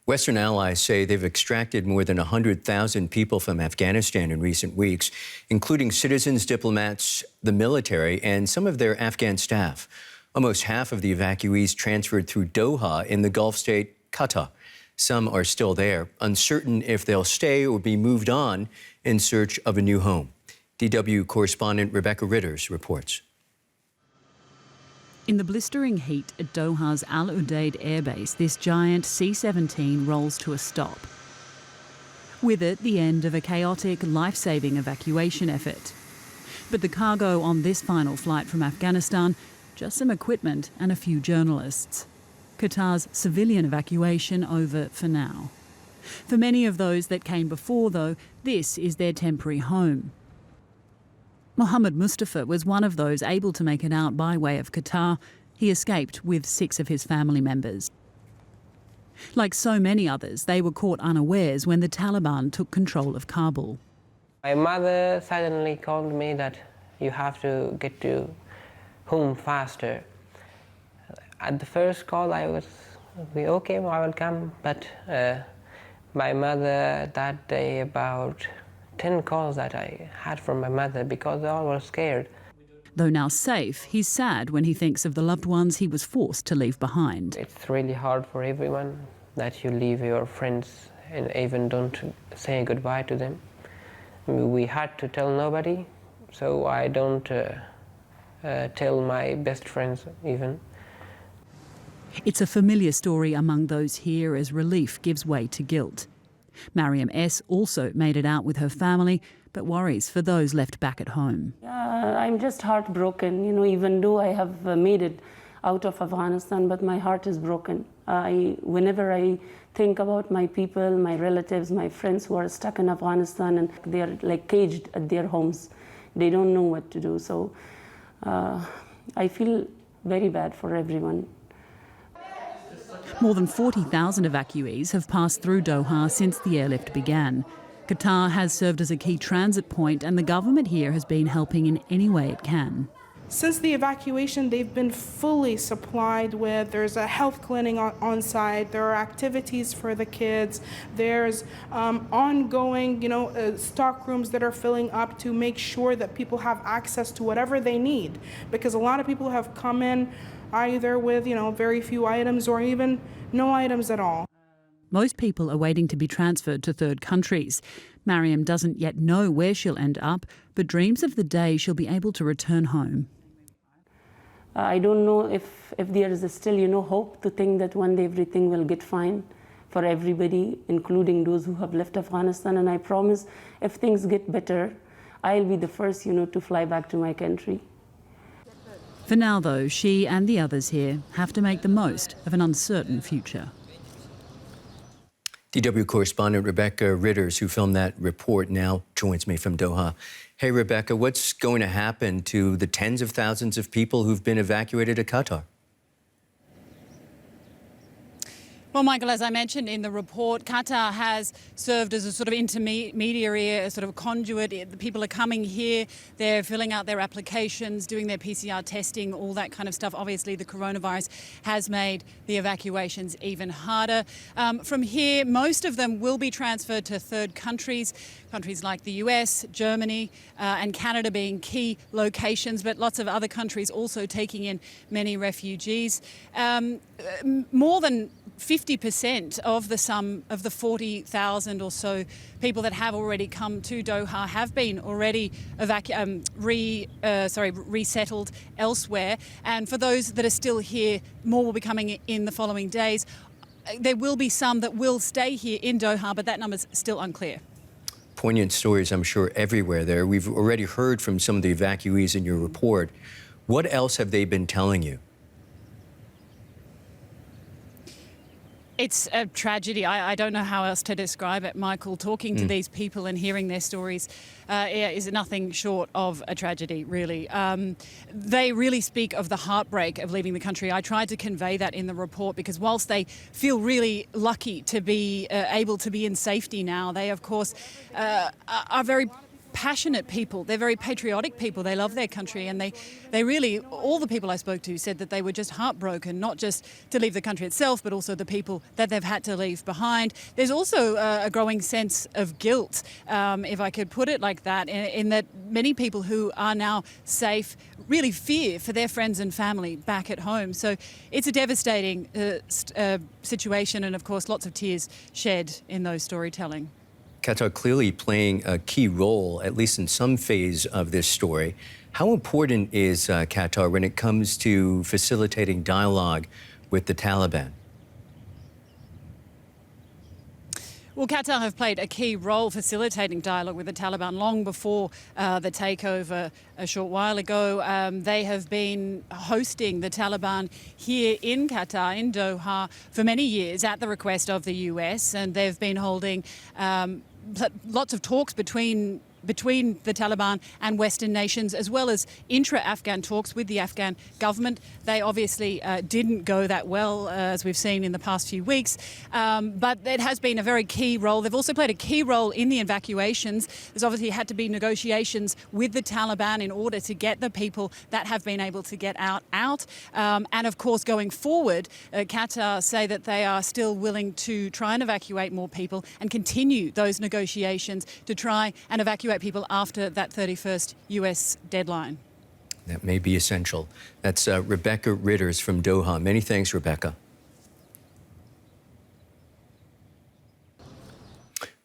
Western allies say they've extracted more than 100,000 people from Afghanistan in recent weeks, including citizens, diplomats, the military, and some of their Afghan staff. Almost half of the evacuees transferred through Doha in the Gulf state Qatar. Some are still there, uncertain if they'll stay or be moved on in search of a new home. DW Correspondent Rebecca Ritters reports. In the blistering heat at Doha's Al Udeid airbase, this giant C-17 rolls to a stop. With it, the end of a chaotic, life-saving evacuation effort. But the cargo on this final flight from Afghanistan, just some equipment and a few journalists. Qatar's civilian evacuation over for now. For many of those that came before, though, this is their temporary home. Mohammed Mustafa was one of those able to make it out by way of Qatar. He escaped with 6 of his family members. Like so many others, they were caught unawares when the Taliban took control of Kabul. My mother suddenly called me that you have to get to home faster. At the first call, I was okay, I will come. But my mother that day, about 10 calls that I had from my mother because they all were scared. Though now safe, he's sad when he thinks of the loved ones he was forced to leave behind. It's really hard for everyone that you leave your friends and even don't say goodbye to them. We had to tell nobody, so I don't tell my best friends even. It's a familiar story among those here as relief gives way to guilt. Mariam S. also made it out with her family, but worries for those left back at home. I'm just heartbroken, even though I have made it out of Afghanistan, but my heart is broken. Whenever I think about my people, my relatives, my friends who are stuck in Afghanistan and they're like caged at their homes, they don't know what to do. So I feel very bad for everyone. More than 40,000 evacuees have passed through Doha since the airlift began. Qatar has served as a key transit point and the government here has been helping in any way it can. Since the evacuation, they've been fully supplied with, there's a health clinic on site, there are activities for the kids, there's ongoing, stock rooms that are filling up to make sure that people have access to whatever they need. Because a lot of people have come in either with, very few items or even no items at all. Most people are waiting to be transferred to third countries. Mariam doesn't yet know where she'll end up, but dreams of the day she'll be able to return home. I don't know if there is still, hope to think that one day everything will get fine for everybody, including those who have left Afghanistan. And I promise if things get better, I'll be the first, to fly back to my country. For now, though, she and the others here have to make the most of an uncertain future. DW Correspondent Rebecca Ritters, who filmed that report, now joins me from Doha. Hey, Rebecca, what's going to happen to the tens of thousands of people who've been evacuated to Qatar? Well, Michael, as I mentioned in the report, Qatar has served as a sort of intermediary, a sort of conduit. The people are coming here, they're filling out their applications, doing their PCR testing, all that kind of stuff. Obviously, the coronavirus has made the evacuations even harder. From here, most of them will be transferred to third countries, countries like the US, Germany and Canada being key locations, but lots of other countries also taking in many refugees. More than 50% of the sum of the 40,000 or so people that have already come to Doha have been already resettled elsewhere. And for those that are still here, more will be coming in the following days. There will be some that will stay here in Doha, but that number's still unclear. Poignant stories, I'm sure, everywhere there. We've already heard from some of the evacuees in your report. What else have they been telling you? It's a tragedy. I don't know how else to describe it, Michael. Talking to these people and hearing their stories is nothing short of a tragedy, really. They really speak of the heartbreak of leaving the country. I tried to convey that in the report because whilst they feel really lucky to be able to be in safety now, they, of course, are very passionate people. They're very patriotic people. They love their country, and they really, all the people I spoke to said that they were just heartbroken, not just to leave the country itself, but also the people that they've had to leave behind. There's also a growing sense of guilt, if I could put it like that, in that many people who are now safe really fear for their friends and family back at home. So it's a devastating situation, and of course lots of tears shed in those storytelling. Qatar clearly playing a key role, at least in some phase of this story. How important is Qatar when it comes to facilitating dialogue with the Taliban? Well, Qatar have played a key role facilitating dialogue with the Taliban long before the takeover a short while ago. They have been hosting the Taliban here in Qatar, in Doha, for many years at the request of the US, and they've been holding lots of talks between the Taliban and Western nations, as well as intra-Afghan talks with the Afghan government. They obviously didn't go that well, as we've seen in the past few weeks, but it has been a very key role. They've also played a key role in the evacuations. There's obviously had to be negotiations with the Taliban in order to get the people that have been able to get out. And of course, going forward, Qatar say that they are still willing to try and evacuate more people and continue those negotiations to try and evacuate people after that 31st US deadline. That may be essential. That's Rebecca Ritters from Doha. Many thanks, Rebecca.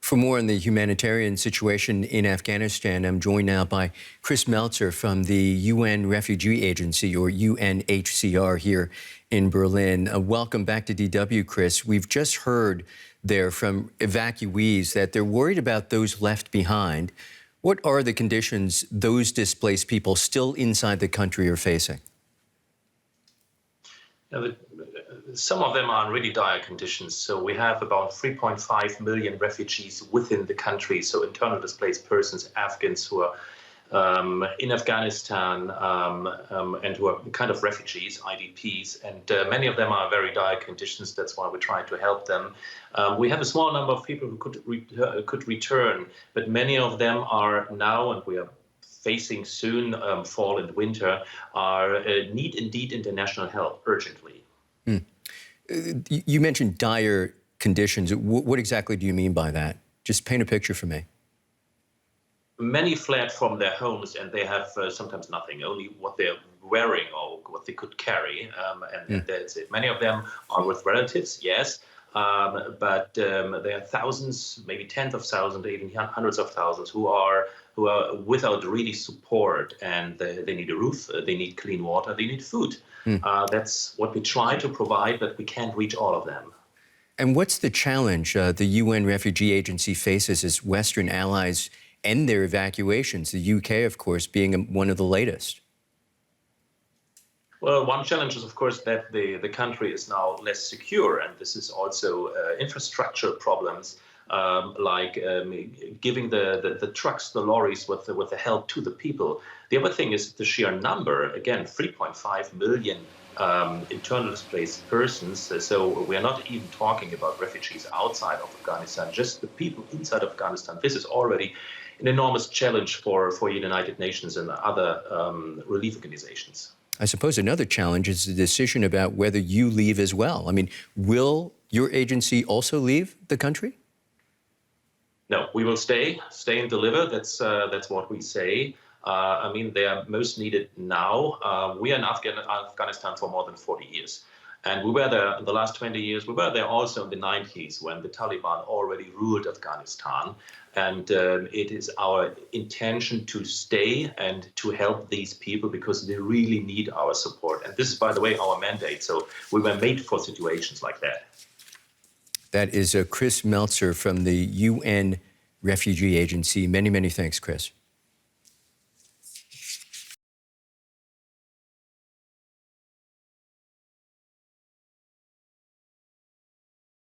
For more on the humanitarian situation in Afghanistan, I'm joined now by Chris Meltzer from the UN Refugee Agency, or UNHCR, here in Berlin. Welcome back to DW, Chris. We've just heard there from evacuees that they're worried about those left behind. What are the conditions those displaced people still inside the country are facing? Some of them are in really dire conditions. So we have about 3.5 million refugees within the country, so internal displaced persons, Afghans who are in Afghanistan and who are kind of refugees, IDPs, and many of them are in very dire conditions. That's why we try to help them. We have a small number of people who could return, but many of them are now, and we are facing soon, fall and winter, need indeed international help urgently. You mentioned dire conditions. What exactly do you mean by that? Just paint a picture for me. Many fled from their homes, and they have sometimes nothing, only what they're wearing or what they could carry, and that's it. Many of them are with relatives, yes, but there are thousands, maybe tens of thousands, even hundreds of thousands who are without really support, and they need a roof, they need clean water, they need food. That's what we try to provide, but we can't reach all of them. And what's the challenge the UN Refugee Agency faces as Western allies end their evacuations, the UK, of course, being one of the latest? Well, one challenge is, of course, that the country is now less secure, and this is also infrastructure problems, like giving the trucks, the lorries with the help to the people. The other thing is the sheer number, again, 3.5 million internal displaced persons. So we are not even talking about refugees outside of Afghanistan, just the people inside Afghanistan. This is already an enormous challenge for the United Nations and other relief organizations. I suppose another challenge is the decision about whether you leave as well. I mean, will your agency also leave the country? No, we will stay and deliver. That's what we say. I mean, they are most needed now. We are in Afghanistan for more than 40 years. And we were there in the last 20 years. We were there also in the 90s when the Taliban already ruled Afghanistan. And it is our intention to stay and to help these people because they really need our support. And this is, by the way, our mandate. So we were made for situations like that. That is Chris Meltzer from the UN Refugee Agency. Many, many thanks, Chris.